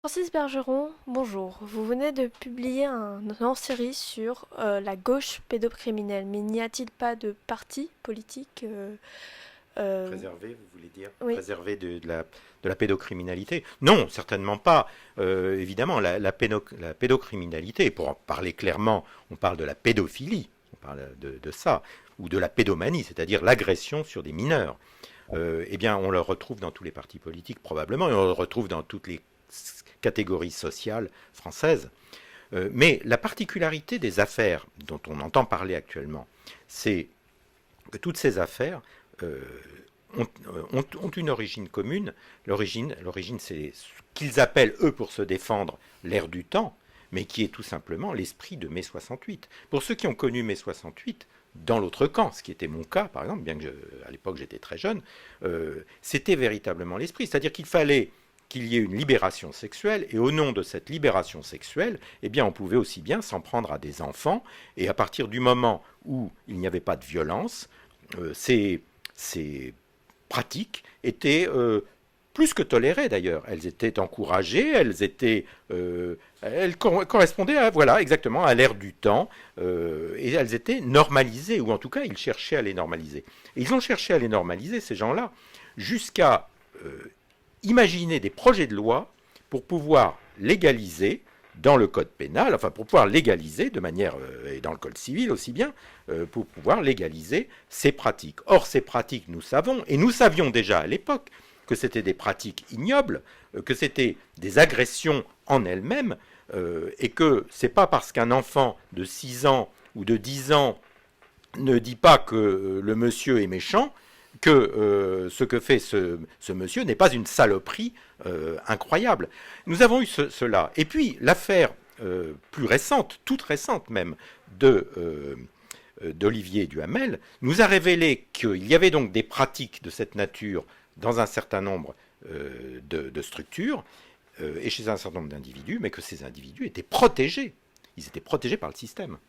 Francis Bergeron, bonjour. Vous venez de publier un hors-série sur la gauche pédocriminelle, mais n'y a-t-il pas de parti politique euh, Préserver, vous voulez dire Oui. préserver de la pédocriminalité? Non, certainement pas. Évidemment, la pédocriminalité, pour en parler clairement, on parle de la pédophilie, on parle de ça, ou de la pédomanie, c'est-à-dire l'agression sur des mineurs. Eh bien, on le retrouve dans tous les partis politiques probablement, et on le retrouve dans toutes les catégories sociales françaises. Mais la particularité des affaires dont on entend parler actuellement, c'est que toutes ces affaires euh, ont une origine commune. L'origine, c'est ce qu'ils appellent, eux, pour se défendre, l'ère du temps, mais qui est tout simplement l'esprit de mai 68. Pour ceux qui ont connu mai 68, dans l'autre camp, ce qui était mon cas, par exemple, bien que à l'époque j'étais très jeune, c'était véritablement l'esprit. C'est-à-dire qu'il fallait qu'il y ait une libération sexuelle, et au nom de cette libération sexuelle, eh bien, on pouvait aussi bien s'en prendre à des enfants, et à partir du moment où il n'y avait pas de violence, ces pratiques étaient plus que tolérées d'ailleurs. Elles étaient encouragées, elles correspondaient à, voilà, exactement à l'ère du temps, et elles étaient normalisées, ou en tout cas ils cherchaient à les normaliser. Et ils ont cherché à les normaliser, ces gens-là, jusqu'à imaginer des projets de loi pour pouvoir légaliser dans le code pénal, enfin pour pouvoir légaliser de manière, et dans le code civil aussi bien, pour pouvoir légaliser ces pratiques. Or, ces pratiques, nous savons, et nous savions déjà à l'époque, que c'était des pratiques ignobles, que c'était des agressions en elles-mêmes, et que c'est pas parce qu'un enfant de 6 ans ou de 10 ans ne dit pas que le monsieur est méchant, que ce que fait ce monsieur n'est pas une saloperie incroyable. Nous avons eu cela. Et puis l'affaire plus récente, toute récente même, d'Olivier Duhamel, nous a révélé qu'il y avait donc des pratiques de cette nature dans un certain nombre de structures et chez un certain nombre d'individus, mais que ces individus étaient protégés. Ils étaient protégés par le système.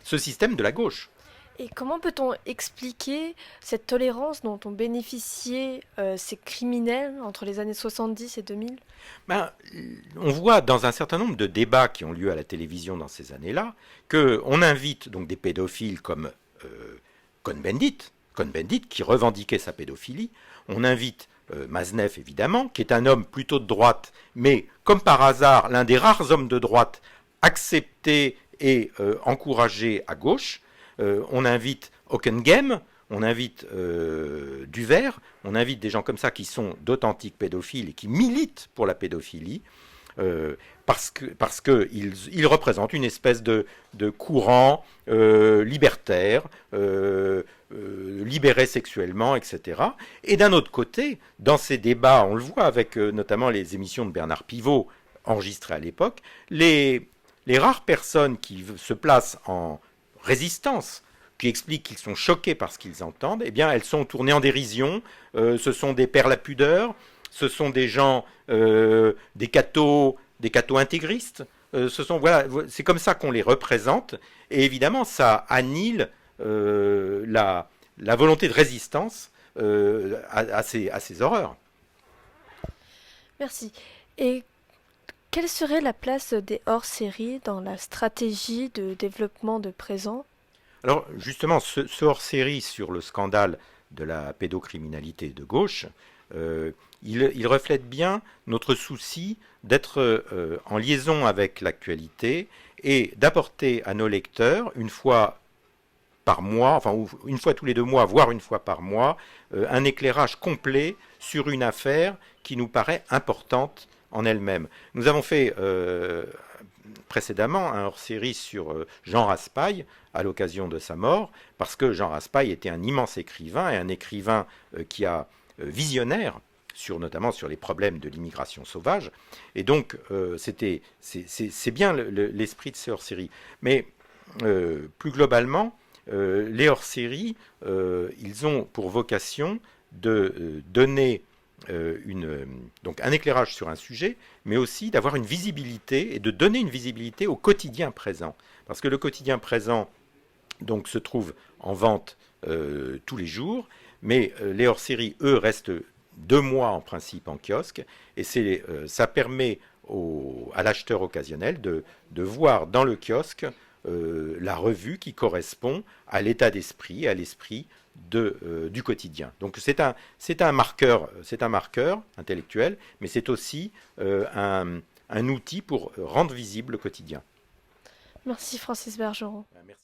Ce système de la gauche. Et comment peut-on expliquer cette tolérance dont ont bénéficié ces criminels entre les années 70 et 2000? Ben, on voit dans un certain nombre de débats qui ont lieu à la télévision dans ces années-là qu'on invite donc des pédophiles comme Cohn-Bendit, Cohn-Bendit qui revendiquait sa pédophilie. On invite Mazeneff évidemment, qui est un homme plutôt de droite, mais comme par hasard l'un des rares hommes de droite acceptés et encouragés à gauche. On invite Hockenheim, on invite Duvert, on invite des gens comme ça qui sont d'authentiques pédophiles et qui militent pour la pédophilie, parce que ils représentent une espèce de courant libertaire, libéré sexuellement, etc. Et d'un autre côté, dans ces débats, on le voit avec notamment les émissions de Bernard Pivot enregistrées à l'époque, les rares personnes qui se placent en résistance, qui expliquent qu'ils sont choqués par ce qu'ils entendent, eh bien, elles sont tournées en dérision. Ce sont des pères la pudeur, ce sont des gens, des cathos intégristes. Voilà, c'est comme ça qu'on les représente. Et évidemment, ça annule la volonté de résistance à ces horreurs. Merci. Et quelle serait la place des hors-séries dans la stratégie de développement de présent? Alors justement, ce hors-série sur le scandale de la pédocriminalité de gauche, il reflète bien notre souci d'être en liaison avec l'actualité et d'apporter à nos lecteurs, une fois par mois, enfin une fois tous les 2 mois, voire une fois par mois, un éclairage complet sur une affaire qui nous paraît importante en elle-même. Nous avons fait précédemment un hors-série sur Jean Raspail à l'occasion de sa mort, parce que Jean Raspail était un immense écrivain, et un écrivain qui a visionnaire, notamment sur les problèmes de l'immigration sauvage. Et donc, c'est bien l'esprit de ces hors-séries. Mais plus globalement, les hors-séries, ils ont pour vocation de donner donc un éclairage sur un sujet, mais aussi d'avoir une visibilité et de donner une visibilité au quotidien présent. Parce que le quotidien présent donc, se trouve en vente tous les jours, mais les hors-séries, eux, restent 2 mois en principe en kiosque, et ça permet à l'acheteur occasionnel de voir dans le kiosque la revue qui correspond à l'état d'esprit, à l'esprit du quotidien. Donc c'est un marqueur intellectuel, mais c'est aussi un outil pour rendre visible le quotidien. Merci Francis Bergeron. Merci.